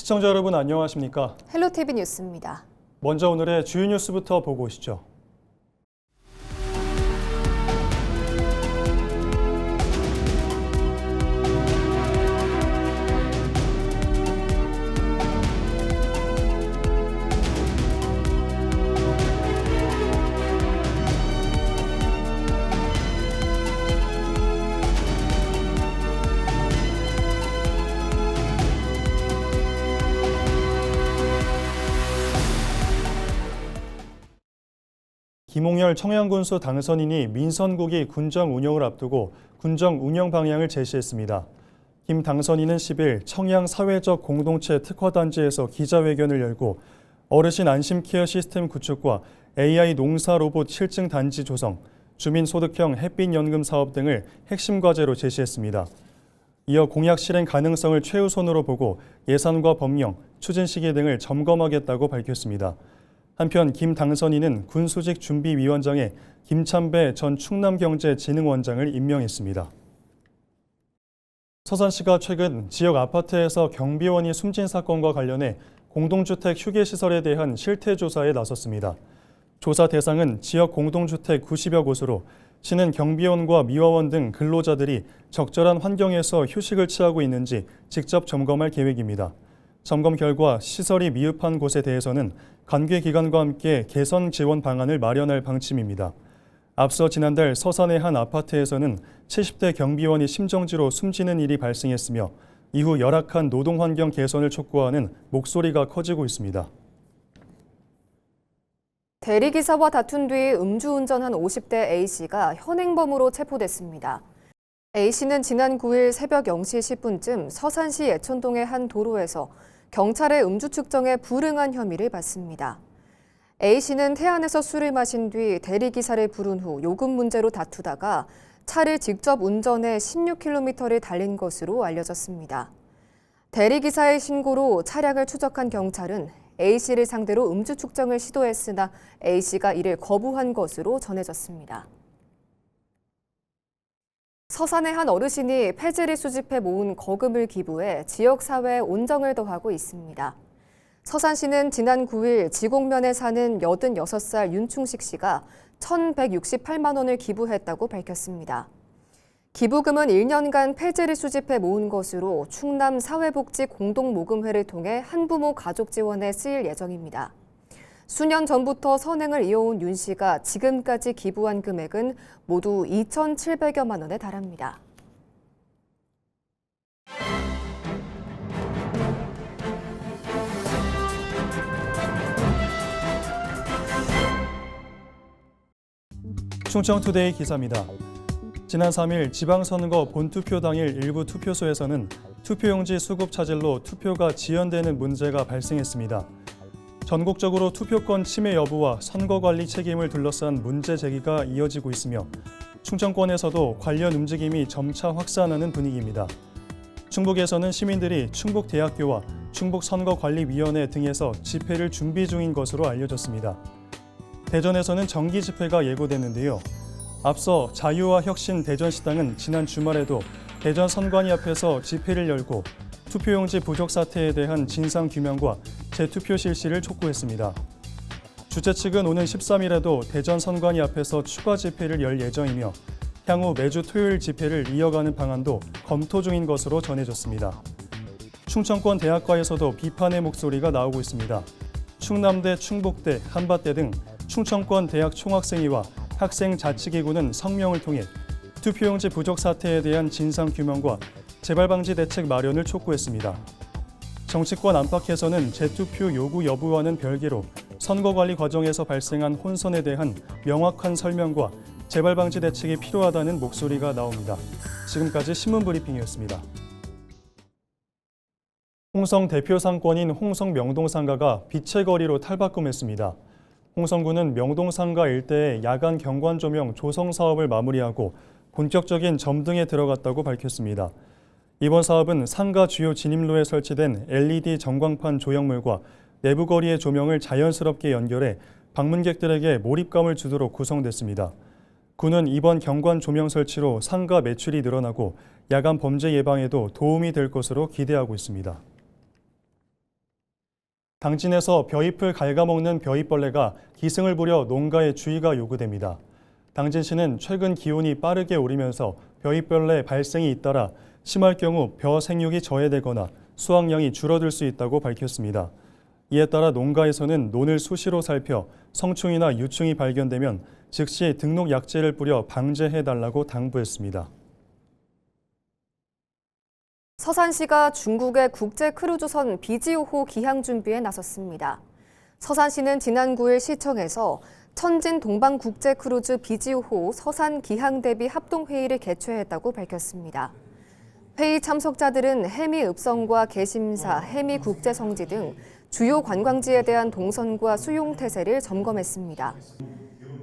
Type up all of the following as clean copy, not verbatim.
시청자 여러분 안녕하십니까? 헬로티비 뉴스입니다. 먼저 오늘의 주요 뉴스부터 보고 오시죠. 김홍열 청양군수 당선인이 민선국이 군정 운영을 앞두고 군정 운영 방향을 제시했습니다. 김 당선인은 10일 청양 사회적 공동체 특화단지에서 기자회견을 열고 어르신 안심 케어 시스템 구축과 AI 농사 로봇 실증 단지 조성, 주민소득형 햇빛연금 사업 등을 핵심 과제로 제시했습니다. 이어 공약 실행 가능성을 최우선으로 보고 예산과 법령, 추진 시기 등을 점검하겠다고 밝혔습니다. 한편 김 당선인은 군수직준비위원장에 김찬배 전 충남경제진흥원장을 임명했습니다. 서산시가 최근 지역 아파트에서 경비원이 숨진 사건과 관련해 공동주택 휴게시설에 대한 실태조사에 나섰습니다. 조사 대상은 지역 공동주택 90여 곳으로 시는 경비원과 미화원 등 근로자들이 적절한 환경에서 휴식을 취하고 있는지 직접 점검할 계획입니다. 점검 결과 시설이 미흡한 곳에 대해서는 관계기관과 함께 개선 지원 방안을 마련할 방침입니다. 앞서 지난달 서산의 한 아파트에서는 70대 경비원이 심정지로 숨지는 일이 발생했으며 이후 열악한 노동환경 개선을 촉구하는 목소리가 커지고 있습니다. 대리기사와 다툰 뒤 음주운전한 50대 A씨가 현행범으로 체포됐습니다. A씨는 지난 9일 새벽 0시 10분쯤 서산시 예천동의 한 도로에서 경찰의 음주 측정에 불응한 혐의를 받습니다. A씨는 태안에서 술을 마신 뒤 대리기사를 부른 후 요금 문제로 다투다가 차를 직접 운전해 16km를 달린 것으로 알려졌습니다. 대리기사의 신고로 차량을 추적한 경찰은 A씨를 상대로 음주 측정을 시도했으나 A씨가 이를 거부한 것으로 전해졌습니다. 서산의 한 어르신이 폐지를 수집해 모은 거금을 기부해 지역사회에 온정을 더하고 있습니다. 서산시는 지난 9일 지곡면에 사는 86살 윤충식 씨가 1,168만 원을 기부했다고 밝혔습니다. 기부금은 1년간 폐지를 수집해 모은 것으로 충남 사회복지 공동모금회를 통해 한부모 가족 지원에 쓰일 예정입니다. 수년 전부터 선행을 이어온 윤 씨가 지금까지 기부한 금액은 모두 2,700여만 원에 달합니다. 충청투데이 기사입니다. 지난 3일 지방선거 본투표 당일 일부 투표소에서는 투표용지 수급 차질로 투표가 지연되는 문제가 발생했습니다. 전국적으로 투표권 침해 여부와 선거관리 책임을 둘러싼 문제 제기가 이어지고 있으며 충청권에서도 관련 움직임이 점차 확산하는 분위기입니다. 충북에서는 시민들이 충북대학교와 충북선거관리위원회 등에서 집회를 준비 중인 것으로 알려졌습니다. 대전에서는 정기 집회가 예고됐는데요. 앞서 자유와 혁신 대전시당은 지난 주말에도 대전 선관위 앞에서 집회를 열고 투표용지 부족 사태에 대한 진상규명과 재투표 실시를 촉구했습니다. 주최 측은 오는 13일에도 대전 선관위 앞에서 추가 집회를 열 예정이며 향후 매주 토요일 집회를 이어가는 방안도 검토 중인 것으로 전해졌습니다. 충청권 대학가에서도 비판의 목소리가 나오고 있습니다. 충남대, 충북대, 한밭대 등 충청권 대학 총학생회와 학생자치기구는 성명을 통해 투표용지 부족 사태에 대한 진상규명과 재발방지 대책 마련을 촉구했습니다. 정치권 안팎에서는 재투표 요구 여부와는 별개로 선거관리 과정에서 발생한 혼선에 대한 명확한 설명과 재발방지 대책이 필요하다는 목소리가 나옵니다. 지금까지 신문브리핑이었습니다. 홍성 대표 상권인 홍성 명동상가가 빛의 거리로 탈바꿈했습니다. 홍성군은 명동상가 일대의 야간 경관 조명 조성 사업을 마무리하고 본격적인 점등에 들어갔다고 밝혔습니다. 이번 사업은 상가 주요 진입로에 설치된 LED 전광판 조형물과 내부 거리의 조명을 자연스럽게 연결해 방문객들에게 몰입감을 주도록 구성됐습니다. 군은 이번 경관 조명 설치로 상가 매출이 늘어나고 야간 범죄 예방에도 도움이 될 것으로 기대하고 있습니다. 당진에서 벼잎을 갉아먹는 벼잎벌레가 기승을 부려 농가에 주의가 요구됩니다. 당진시는 최근 기온이 빠르게 오르면서 벼잎벌레 발생이 잇따라 심할 경우 벼 생육이 저해되거나 수확량이 줄어들 수 있다고 밝혔습니다. 이에 따라 농가에서는 논을 수시로 살펴 성충이나 유충이 발견되면 즉시 등록 약제를 뿌려 방제해달라고 당부했습니다. 서산시가 중국의 국제 크루즈선 비지호호 기항 준비에 나섰습니다. 서산시는 지난 9일 시청에서 천진 동방국제 크루즈 비지호호 서산 기항 대비 합동회의를 개최했다고 밝혔습니다. 회의 참석자들은 해미 읍성과 개심사, 해미 국제성지 등 주요 관광지에 대한 동선과 수용 태세를 점검했습니다.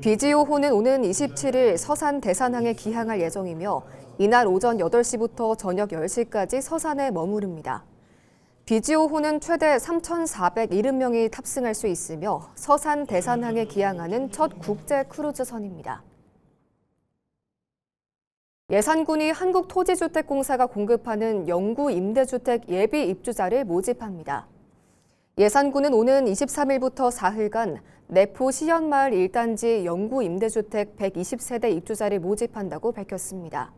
비지호호는 오는 27일 서산 대산항에 기항할 예정이며 이날 오전 8시부터 저녁 10시까지 서산에 머무릅니다. 비지호호는 최대 3,470명이 탑승할 수 있으며 서산 대산항에 기항하는 첫 국제 크루즈선입니다. 예산군이 한국토지주택공사가 공급하는 영구 임대주택 예비 입주자를 모집합니다. 예산군은 오는 23일부터 4일간 내포 시연마을 1단지 영구 임대주택 120세대 입주자를 모집한다고 밝혔습니다.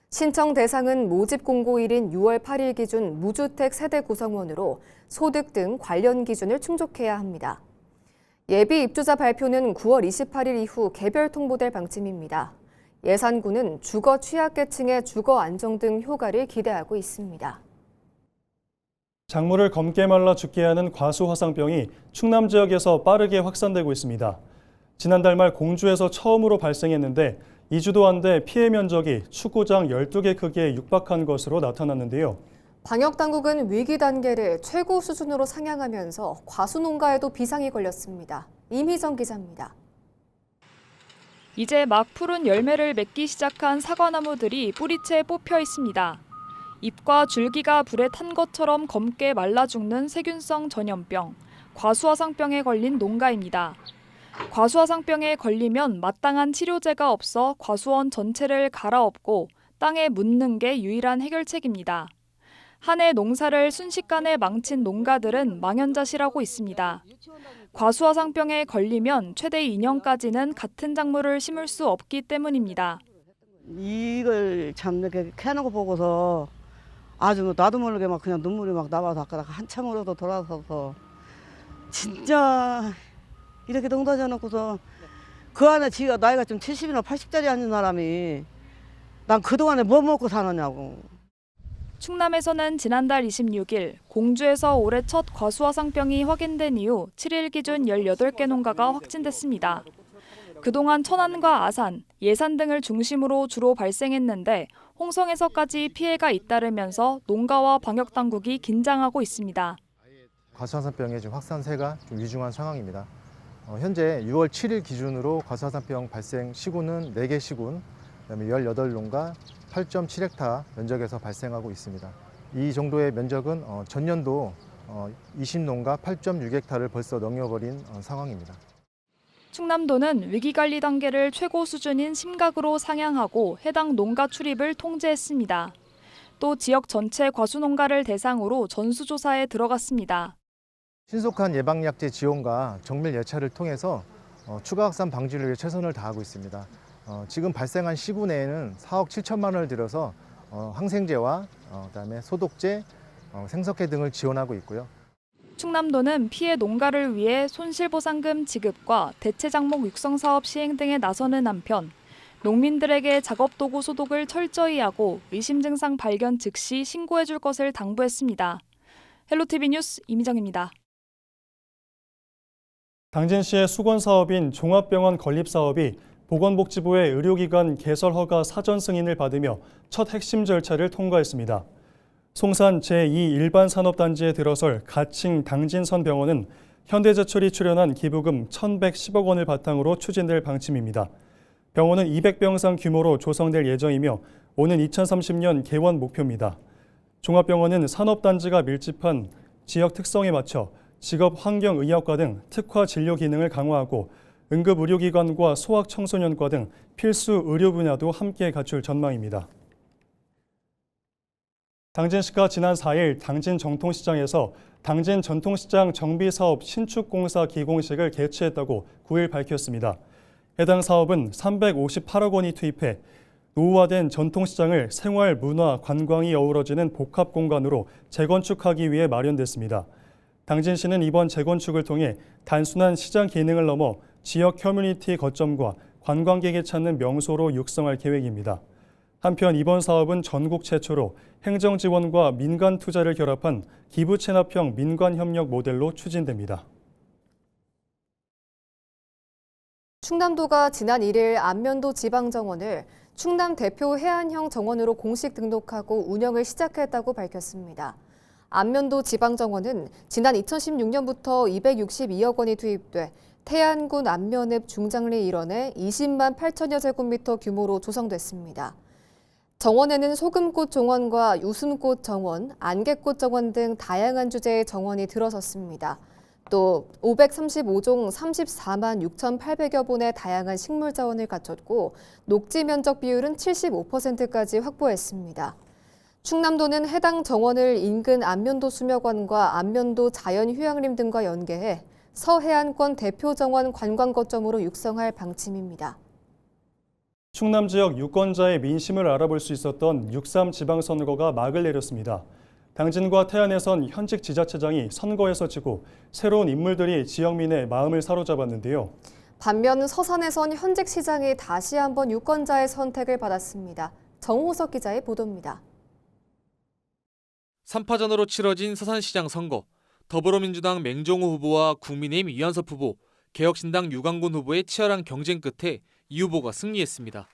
신청 대상은 모집 공고일인 6월 8일 기준 무주택 세대 구성원으로 소득 등 관련 기준을 충족해야 합니다. 예비 입주자 발표는 9월 28일 이후 개별 통보될 방침입니다. 예산군은 주거 취약계층의 주거 안정 등 효과를 기대하고 있습니다. 작물을 검게 말라 죽게 하는 과수화상병이 충남 지역에서 빠르게 확산되고 있습니다. 지난달 말 공주에서 처음으로 발생했는데 2주도 안 돼 피해 면적이 축구장 12개 크기에 육박한 것으로 나타났는데요. 방역당국은 위기 단계를 최고 수준으로 상향하면서 과수농가에도 비상이 걸렸습니다. 임희정 기자입니다. 이제 막 푸른 열매를 맺기 시작한 사과나무들이 뿌리채 뽑혀 있습니다. 잎과 줄기가 불에 탄 것처럼 검게 말라 죽는 세균성 전염병, 과수화상병에 걸린 농가입니다. 과수화상병에 걸리면 마땅한 치료제가 없어 과수원 전체를 갈아엎고 땅에 묻는 게 유일한 해결책입니다. 한 해 농사를 순식간에 망친 농가들은 망연자실하고 있습니다. 과수화상병에 걸리면 최대 2년까지는 같은 작물을 심을 수 없기 때문입니다. 이걸 참 이렇게 캐는 거 보고서 아주 나도 모르게 막 그냥 눈물이 막 나와서 아까 한참으로도 돌아서서 진짜 이렇게 농사져 놓고서 그 안에 지가 나이가 좀 70이나 80짜리 하는 사람이 난 그동안에 뭐 먹고 사느냐고. 충남에서는 지난달 26일 공주에서 올해 첫 과수화상병이 확인된 이후 7일 기준 18개 농가가 확진됐습니다. 그동안 천안과 아산, 예산 등을 중심으로 주로 발생했는데 홍성에서까지 피해가 잇따르면서 농가와 방역당국이 긴장하고 있습니다. 과수화상병의 지금 확산세가 좀 위중한 상황입니다. 현재 6월 7일 기준으로 과수화상병 발생 시군은 4개 시군, 그다음에 18농가 8.7헥타 면적에서 발생하고 있습니다. 이 정도의 면적은 전년도 20농가 8.6헥타를 벌써 넘겨버린 상황입니다. 충남도는 위기관리 단계를 최고 수준인 심각으로 상향하고 해당 농가 출입을 통제했습니다. 또 지역 전체 과수농가를 대상으로 전수조사에 들어갔습니다. 신속한 예방약제 지원과 정밀 예찰을 통해서 추가 확산 방지를 위해 최선을 다하고 있습니다. 지금 발생한 시구 내에는 4억 7천만 원을 들여서 항생제와 그다음에 소독제, 생석회 등을 지원하고 있고요. 충남도는 피해 농가를 위해 손실보상금 지급과 대체작목 육성 사업 시행 등에 나서는 한편 농민들에게 작업도구 소독을 철저히 하고 의심 증상 발견 즉시 신고해 줄 것을 당부했습니다. 헬로티비 뉴스 임희정입니다. 당진시의 수건사업인 종합병원 건립사업이 보건복지부의 의료기관 개설 허가 사전 승인을 받으며 첫 핵심 절차를 통과했습니다. 송산 제2일반산업단지에 들어설 가칭 당진선 병원은 현대제철이 출연한 기부금 1,110억 원을 바탕으로 추진될 방침입니다. 병원은 200병상 규모로 조성될 예정이며 오는 2030년 개원 목표입니다. 종합병원은 산업단지가 밀집한 지역 특성에 맞춰 직업환경의학과 등 특화 진료 기능을 강화하고 응급의료기관과 소아청소년과 등 필수 의료 분야도 함께 갖출 전망입니다. 당진시가 지난 4일 당진 정통시장에서 당진 전통시장 정비사업 신축공사 기공식을 개최했다고 9일 밝혔습니다. 해당 사업은 358억 원이 투입해 노후화된 전통시장을 생활, 문화, 관광이 어우러지는 복합 공간으로 재건축하기 위해 마련됐습니다. 당진시는 이번 재건축을 통해 단순한 시장 기능을 넘어 지역 커뮤니티 거점과 관광객이 찾는 명소로 육성할 계획입니다. 한편 이번 사업은 전국 최초로 행정 지원과 민간 투자를 결합한 기부 체납형 민관 협력 모델로 추진됩니다. 충남도가 지난 1일 안면도 지방정원을 충남 대표 해안형 정원으로 공식 등록하고 운영을 시작했다고 밝혔습니다. 안면도 지방정원은 지난 2016년부터 262억 원이 투입돼 태안군 안면읍 중장리 일원에 20만 8천여 제곱미터 규모로 조성됐습니다. 정원에는 소금꽃 정원과 유순꽃 정원, 안개꽃 정원 등 다양한 주제의 정원이 들어섰습니다. 또 535종 34만 6,800여 본의 다양한 식물 자원을 갖췄고 녹지 면적 비율은 75%까지 확보했습니다. 충남도는 해당 정원을 인근 안면도 수묘관과 안면도 자연휴양림 등과 연계해 서해안권 대표 정원 관광 거점으로 육성할 방침입니다. 충남 지역 유권자의 민심을 알아볼 수 있었던 6.3 지방선거가 막을 내렸습니다. 당진과 태안에선 현직 지자체장이 선거에서 지고 새로운 인물들이 지역민의 마음을 사로잡았는데요. 반면 서산에선 현직 시장이 다시 한번 유권자의 선택을 받았습니다. 정호석 기자의 보도입니다. 3파전으로 치러진 서산시장 선거. 더불어민주당 맹종호 후보와 국민의힘 이한섭 후보, 개혁신당 유강곤 후보의 치열한 경쟁 끝에 이 후보가 승리했습니다.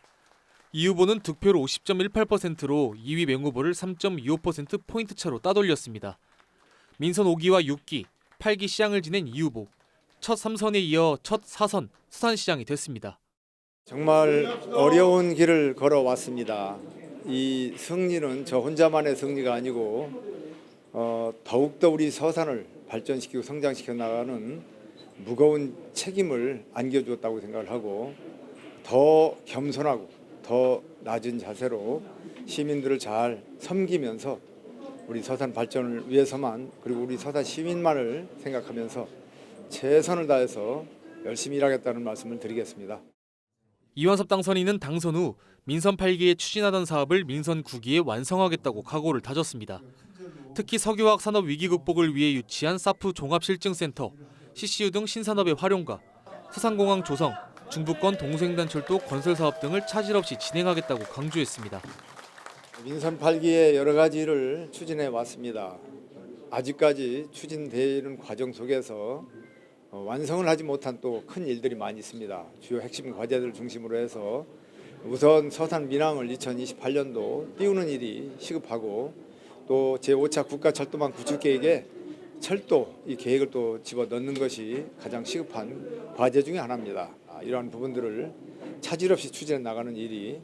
이 후보는 득표로 50.18%로 2위 맹 후보를 3.25%포인트 차로 따돌렸습니다. 민선 5기와 6기, 8기 시장을 지낸 이 후보. 첫 3선에 이어 첫 4선 서산시장이 됐습니다. 정말 어려운 길을 걸어왔습니다. 이 승리는 저 혼자만의 승리가 아니고 더욱더 우리 서산을 발전시키고 성장시켜 나가는 무거운 책임을 안겨주었다고 생각을 하고 더 겸손하고 더 낮은 자세로 시민들을 잘 섬기면서 우리 서산 발전을 위해서만 그리고 우리 서산 시민만을 생각하면서 최선을 다해서 열심히 일하겠다는 말씀을 드리겠습니다. 이완섭 당선인은 당선 후 민선 8기에 추진하던 사업을 민선 9기에 완성하겠다고 각오를 다졌습니다. 특히 석유화학 산업 위기 극복을 위해 유치한 사프 종합실증센터, CCU 등 신산업의 활용과 서산공항 조성, 중부권 동서횡단철도 건설 사업 등을 차질 없이 진행하겠다고 강조했습니다. 민선 8기의 여러 가지 일을 추진해 왔습니다. 아직까지 추진되는 과정 속에서 완성을 하지 못한 또 큰 일들이 많이 있습니다. 주요 핵심 과제들을 중심으로 해서 우선 서산 민항을 2028년도 띄우는 일이 시급하고 또 제5차 국가철도망 구축 계획에 철도 이 계획을 또 집어넣는 것이 가장 시급한 과제 중에 하나입니다. 이러한 부분들을 차질 없이 추진해 나가는 일이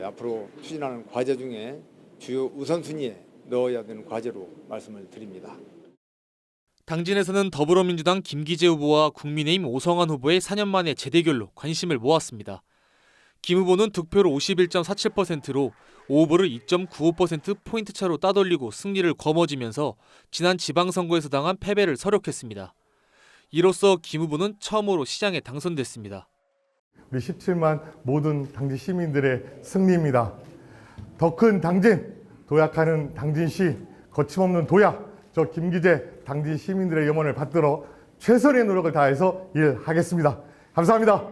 앞으로 추진하는 과제 중에 주요 우선순위에 넣어야 되는 과제로 말씀을 드립니다. 당진에서는 더불어민주당 김기재 후보와 국민의힘 오성환 후보의 4년 만의 재대결로 관심을 모았습니다. 김 후보는 득표로 51.47%로 오 후보를 2.95%포인트 차로 따돌리고 승리를 거머쥐면서 지난 지방선거에서 당한 패배를 서력했습니다. 이로써 김 후보는 처음으로 시장에 당선됐습니다. 우리 17만 모든 당진 시민들의 승리입니다. 더 큰 당진, 도약하는 당진시, 거침없는 도약, 저 김기재 당진 시민들의 염원을 받들어 최선의 노력을 다해서 일하겠습니다. 감사합니다.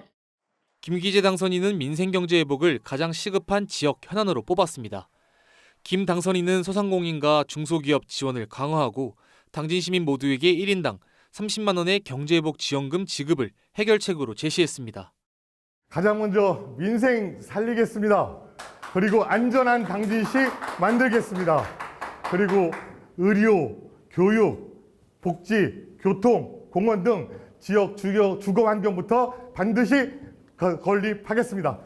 김기재 당선인은 민생경제 회복을 가장 시급한 지역 현안으로 뽑았습니다. 김 당선인은 소상공인과 중소기업 지원을 강화하고 당진 시민 모두에게 1인당 30만 원의 경제회복 지원금 지급을 해결책으로 제시했습니다. 가장 먼저 민생 살리겠습니다. 그리고 안전한 당진시 만들겠습니다. 그리고 의료, 교육, 복지, 교통, 공원 등 지역 주거 환경부터 반드시 건립하겠습니다.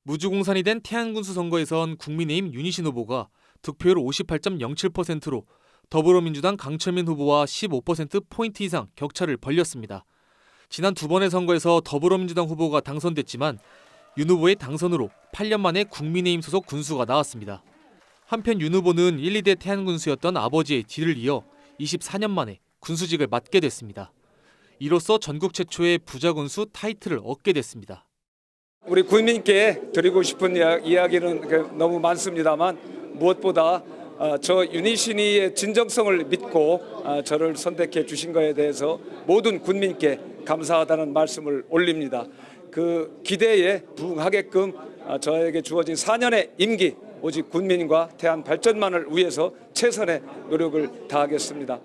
무주공산이 된 태안군수 선거에선 국민의힘 윤희신 후보가 득표율 58.07%로 더불어민주당 강철민 후보와 15%포인트 이상 격차를 벌렸습니다. 지난 두 번의 선거에서 더불어민주당 후보가 당선됐지만 윤 후보의 당선으로 8년 만에 국민의힘 소속 군수가 나왔습니다. 한편 윤 후보는 1, 2대 태안군수였던 아버지의 뒤를 이어 24년 만에 군수직을 맡게 됐습니다. 이로써 전국 최초의 부자군수 타이틀을 얻게 됐습니다. 우리 국민께 드리고 싶은 이야기는 너무 많습니다만 무엇보다 저 윤희신이의 진정성을 믿고 저를 선택해 주신 것에 대해서 모든 국민께 감사하다는 말씀을 올립니다. 그 기대에 부응하게끔 저에게 주어진 4년의 임기 오직 국민과 태안 발전만을 위해서 최선의 노력을 다하겠습니다.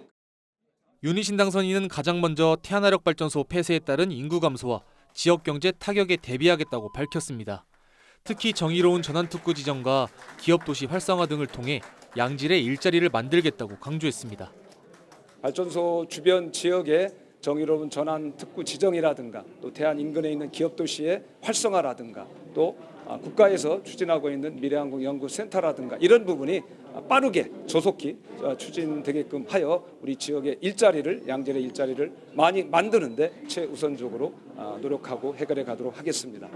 윤희신 당선인은 가장 먼저 태안화력발전소 폐쇄에 따른 인구 감소와 지역 경제 타격에 대비하겠다고 밝혔습니다. 특히 정의로운 전환특구 지정과 기업도시 활성화 등을 통해 양질의 일자리를 만들겠다고 강조했습니다. 발전소 주변 지역에 정의로운 전환특구 지정이라든가 또 태안 인근에 있는 기업도시의 활성화라든가 또 국가에서 추진하고 있는 미래항공연구센터라든가 이런 부분이 빠르게 조속히 추진되게끔 하여 우리 지역의 일자리를 양질의 일자리를 많이 만드는데 최우선적으로 노력하고 해결해 가도록 하겠습니다.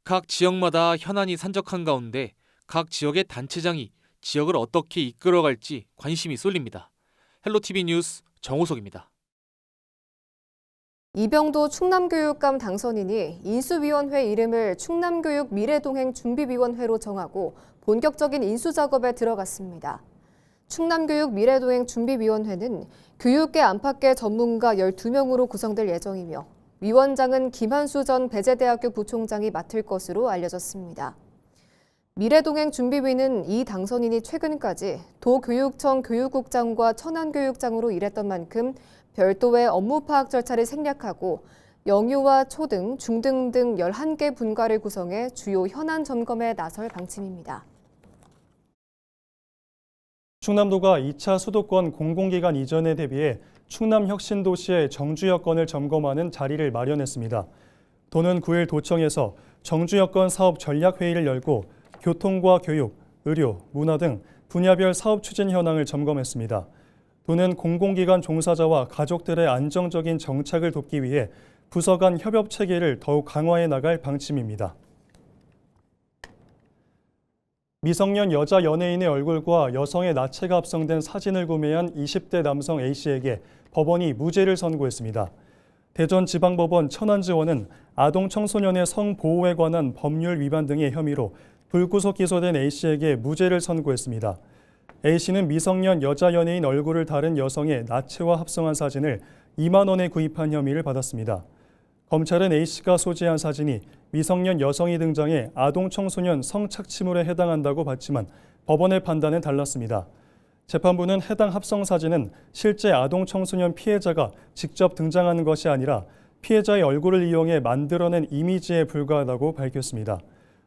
각 지역마다 현안이 산적한 가운데 각 지역의 단체장이 지역을 어떻게 이끌어갈지 관심이 쏠립니다. 헬로티비 뉴스 정호석입니다. 이병도 충남교육감 당선인이 인수위원회 이름을 충남교육 미래동행 준비위원회로 정하고 본격적인 인수 작업에 들어갔습니다. 충남교육 미래동행 준비위원회는 교육계 안팎의 전문가 12명으로 구성될 예정이며 위원장은 김한수 전 배재대학교 부총장이 맡을 것으로 알려졌습니다. 미래동행 준비위는 이 당선인이 최근까지 도교육청 교육국장과 천안교육장으로 일했던 만큼 별도의 업무 파악 절차를 생략하고 영유아, 초등, 중등 등 11개 분과를 구성해 주요 현안 점검에 나설 방침입니다. 충남도가 2차 수도권 공공기관 이전에 대비해 충남혁신도시의 정주 여건을 점검하는 자리를 마련했습니다. 도는 9일 도청에서 정주 여건 사업 전략회의를 열고 교통과 교육, 의료, 문화 등 분야별 사업 추진 현황을 점검했습니다. 도는 공공기관 종사자와 가족들의 안정적인 정착을 돕기 위해 부서 간 협업 체계를 더욱 강화해 나갈 방침입니다. 미성년 여자 연예인의 얼굴과 여성의 나체가 합성된 사진을 구매한 20대 남성 A씨에게 법원이 무죄를 선고했습니다. 대전지방법원 천안지원은 아동 청소년의 성보호에 관한 법률 위반 등의 혐의로 불구속 기소된 A씨에게 무죄를 선고했습니다. A씨는 미성년 여자 연예인 얼굴을 다른 여성의 나체와 합성한 사진을 2만 원에 구입한 혐의를 받았습니다. 검찰은 A씨가 소지한 사진이 미성년 여성이 등장해 아동 청소년 성착취물에 해당한다고 봤지만 법원의 판단은 달랐습니다. 재판부는 해당 합성 사진은 실제 아동 청소년 피해자가 직접 등장하는 것이 아니라 피해자의 얼굴을 이용해 만들어낸 이미지에 불과하다고 밝혔습니다.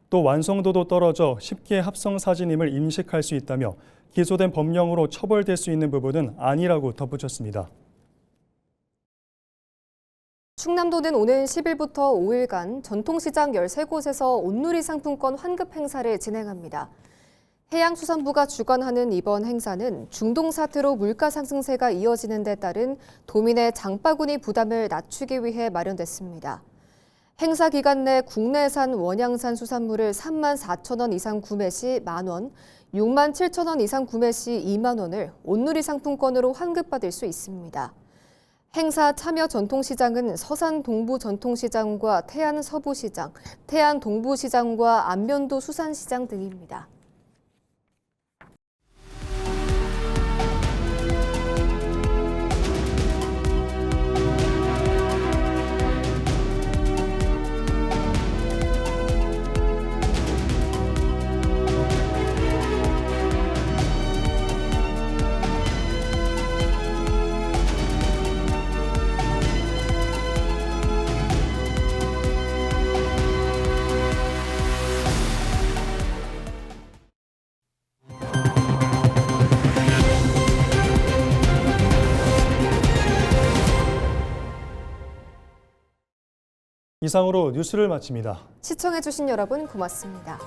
또 완성도도 떨어져 쉽게 합성 사진임을 인식할 수 있다며 기소된 법령으로 처벌될 수 있는 부분은 아니라고 덧붙였습니다. 충남도는 오는 10일부터 5일간 전통시장 13곳에서 온누리 상품권 환급 행사를 진행합니다. 해양수산부가 주관하는 이번 행사는 중동 사태로 물가 상승세가 이어지는 데 따른 도민의 장바구니 부담을 낮추기 위해 마련됐습니다. 행사 기간 내 국내산 원양산 수산물을 3만 4천 원 이상 구매 시 만원, 6만 7천 원 이상 구매 시 2만 원을 온누리 상품권으로 환급받을 수 있습니다. 행사 참여 전통시장은 서산 동부 전통시장과 태안 서부시장, 태안 동부시장과 안면도 수산시장 등입니다. 이상으로 뉴스를 마칩니다. 시청해주신 여러분 고맙습니다.